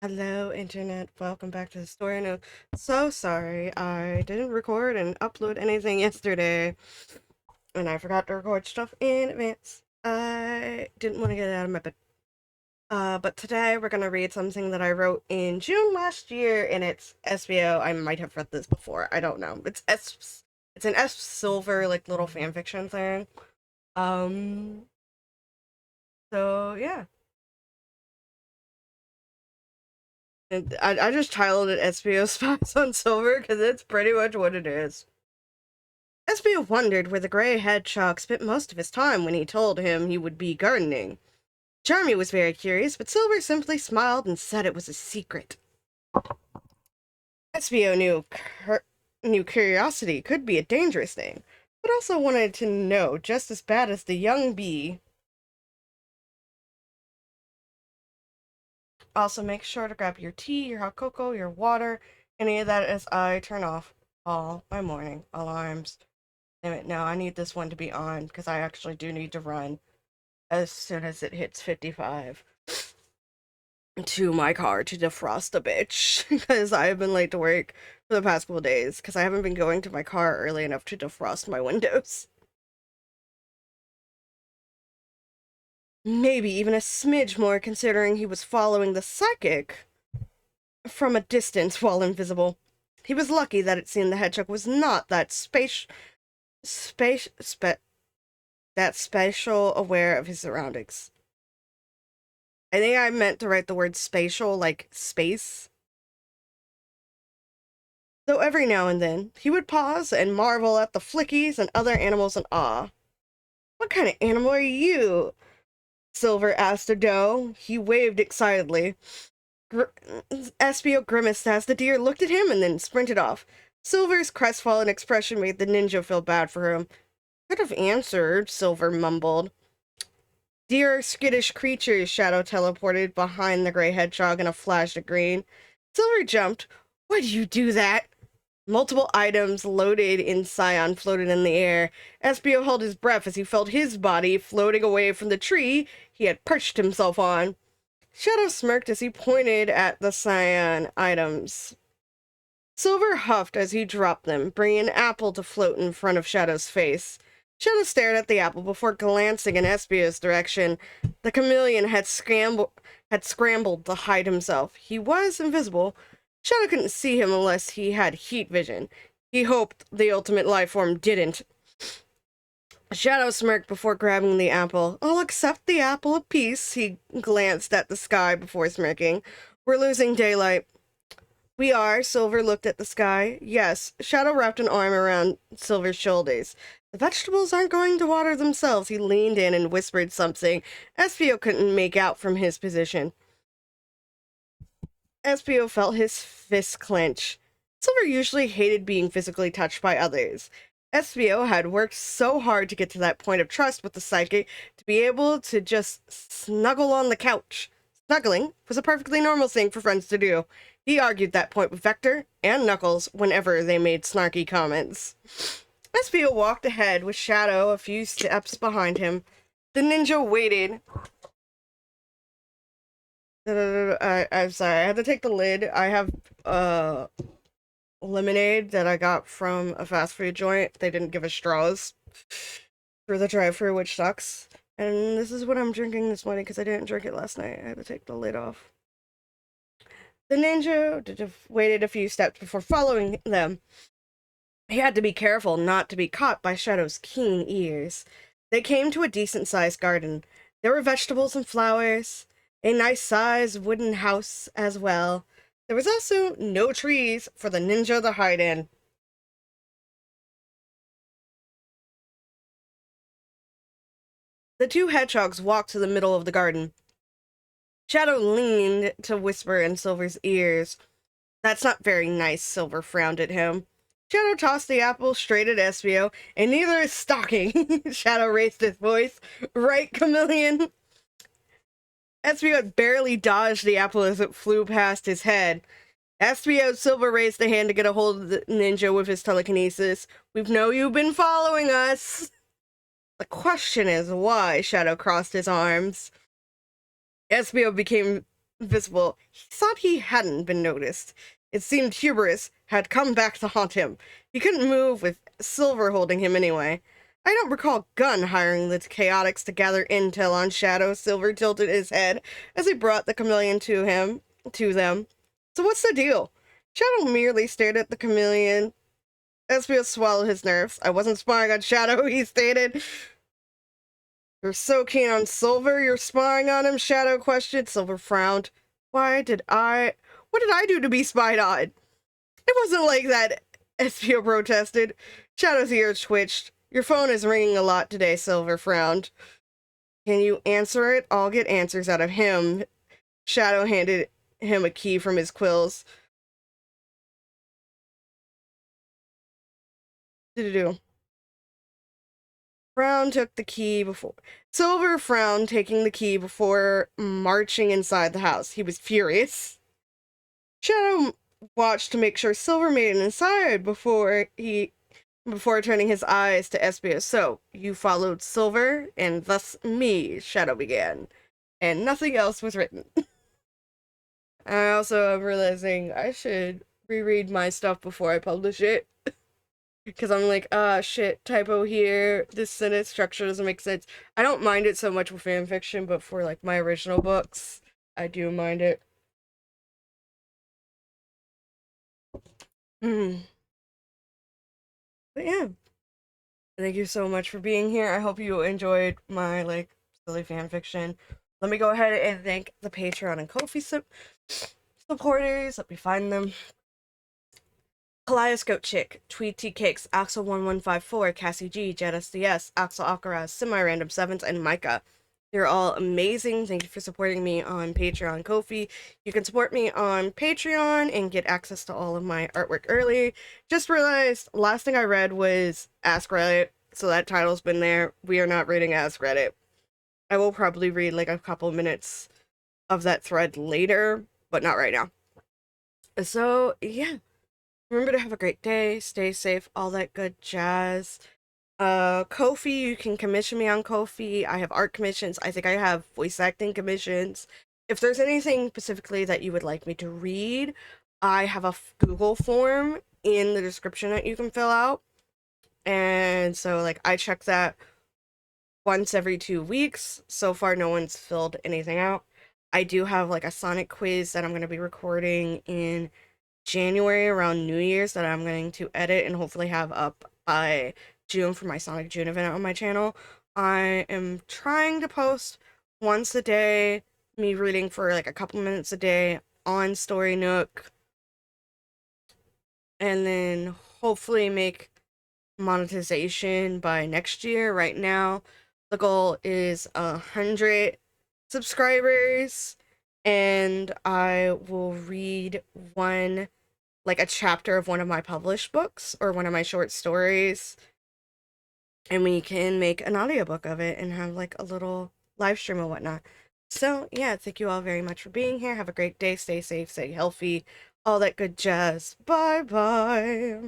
Hello, Internet. Welcome back to the Story Nook. So sorry, I didn't record and upload anything yesterday, and I forgot to record stuff in advance. I didn't want to get it out of my bed. But today we're gonna read something that I wrote in June last year, and it's Espio. I might have read this before. I don't know. It's an S Silver like little fanfiction thing. Um. So yeah. And I just titled it Espio Spies on Silver because it's pretty much what it is. Espio wondered where the gray hedgehog spent most of his time when he told him he would be gardening. Charmy was very curious, but Silver simply smiled and said it was a secret. Espio knew curiosity could be a dangerous thing, but also wanted to know just as bad as the young bee. Also, make sure to grab your tea, your hot cocoa, your water, any of that as I turn off all my morning alarms. Damn it, no, I need this one to be on because I actually do need to run as soon as it hits 55 to my car to defrost a bitch because I have been late to work for the past couple days because I haven't been going to my car early enough to defrost my windows. Maybe even a smidge more considering he was following the psychic from a distance while invisible. He was lucky that it seemed the hedgehog was not that space, spe- that spatial aware of his surroundings. I think I meant to write the word spatial, like space. Though every now and then, he would pause and marvel at the flickies and other animals in awe. What kind of animal are you? Silver asked a doe. He waved excitedly. Gr- Espio grimaced as the deer looked at him and then sprinted off. Silver's crestfallen expression made the ninja feel bad for him. Could have answered, Silver mumbled. Dear skittish creatures, Shadow teleported behind the gray hedgehog in a flash of green. Silver jumped. Why do you do that? Multiple items loaded in Scion floated in the air. Espio held his breath as he felt his body floating away from the tree he had perched himself on. Shadow smirked as he pointed at the Scion items. Silver huffed as he dropped them, bringing an apple to float in front of Shadow's face. Shadow stared at the apple before glancing in Espio's direction. The chameleon had scrambled to hide himself. He was invisible. Shadow couldn't see him unless he had heat vision. He hoped the ultimate life form didn't. Shadow smirked before grabbing the apple. I'll accept the apple apiece. He glanced at the sky before smirking. We're losing daylight. We are. Silver looked at the sky. Yes. Shadow wrapped an arm around Silver's shoulders. The vegetables aren't going to water themselves. He leaned in and whispered something Espio couldn't make out from his position. Espio felt his fist clench. Silver usually hated being physically touched by others. Espio had worked so hard to get to that point of trust with the psychic to be able to just snuggle on the couch. Snuggling was a perfectly normal thing for friends to do. He argued that point with Vector and Knuckles whenever they made snarky comments. Espio walked ahead with Shadow a few steps behind him. The ninja waited. I'm sorry, I had to take the lid. I have lemonade that I got from a fast food joint. They didn't give us straws for the drive-thru, which sucks. And this is what I'm drinking this morning because I didn't drink it last night. I had to take the lid off. The ninja waited a few steps before following them. He had to be careful not to be caught by Shadow's keen ears. They came to a decent-sized garden. There were vegetables and flowers, a nice-sized wooden house as well. There was also no trees for the ninja to hide in. The two hedgehogs walked to the middle of the garden. Shadow leaned to whisper in Silver's ears. That's not very nice, Silver frowned at him. Shadow tossed the apple straight at Espio, and neither is stalking. Shadow raised his voice. Right, chameleon? Espio had barely dodged the apple as it flew past his head. Espio Silver raised a hand to get a hold of the ninja with his telekinesis. We know you've been following us. The question is why, Shadow crossed his arms. Espio became visible, he thought he hadn't been noticed. It seemed hubris had come back to haunt him. He couldn't move with Silver holding him anyway. I don't recall Gunn hiring the Chaotix to gather intel on Shadow. Silver tilted his head as he brought the chameleon to them. So what's the deal? Shadow merely stared at the chameleon. Espio swallowed his nerves. I wasn't spying on Shadow, he stated. You're so keen on Silver, you're spying on him? Shadow questioned. Silver frowned. What did I do to be spied on? It wasn't like that, Espio protested. Shadow's ears twitched. Your phone is ringing a lot today, Silver frowned. Can you answer it? I'll get answers out of him. Shadow handed him a key from his quills. Do. Frown took the key before. Silver frowned, taking the key before marching inside the house. He was furious. Shadow watched to make sure Silver made it inside before turning his eyes to Espio. So, you followed Silver, and thus me, Shadow began. And nothing else was written. I also am realizing I should reread my stuff before I publish it. Because I'm like, shit, typo here, this sentence structure doesn't make sense. I don't mind it so much with fanfiction, but for, like, my original books, I do mind it. But yeah. Thank you so much for being here. I hope you enjoyed my, like, silly fanfiction. Let me go ahead and thank the Patreon and Ko-fi supporters. Let me find them. Kaleidoscope Chick, Tweety Cakes, Axel1154, Cassie G, Jet SDS, Axel Akaraz, Semi-Random Sevens, and Micah. You're all amazing. Thank you for supporting me on Patreon, Ko-fi. You can support me on Patreon and get access to all of my artwork early. Just realized, last thing I read was Ask Reddit, so that title's been there. We are not reading Ask Reddit. I will probably read like a couple minutes of that thread later, but not right now. So, yeah. Remember to have a great day, stay safe, all that good jazz. Ko-fi, you can commission me on Ko-fi. I have art commissions. I think I have voice acting commissions. If there's anything specifically that you would like me to read, I have a Google form in the description that you can fill out. And so, like, I check that once every 2 weeks. So far, no one's filled anything out. I do have, like, a Sonic quiz that I'm going to be recording in January around New Year's that I'm going to edit and hopefully have up by June for my Sonic June event on my channel. I am trying to post once a day, me reading for like a couple minutes a day on Story Nook, and then hopefully make monetization by next year. Right now, the goal is 100 subscribers, and I will read a chapter of one of my published books or one of my short stories, and we can make an audiobook of it and have like a little live stream and whatnot. So yeah, thank you all very much for being here. Have a great day, stay safe, stay healthy, all that good jazz. Bye bye.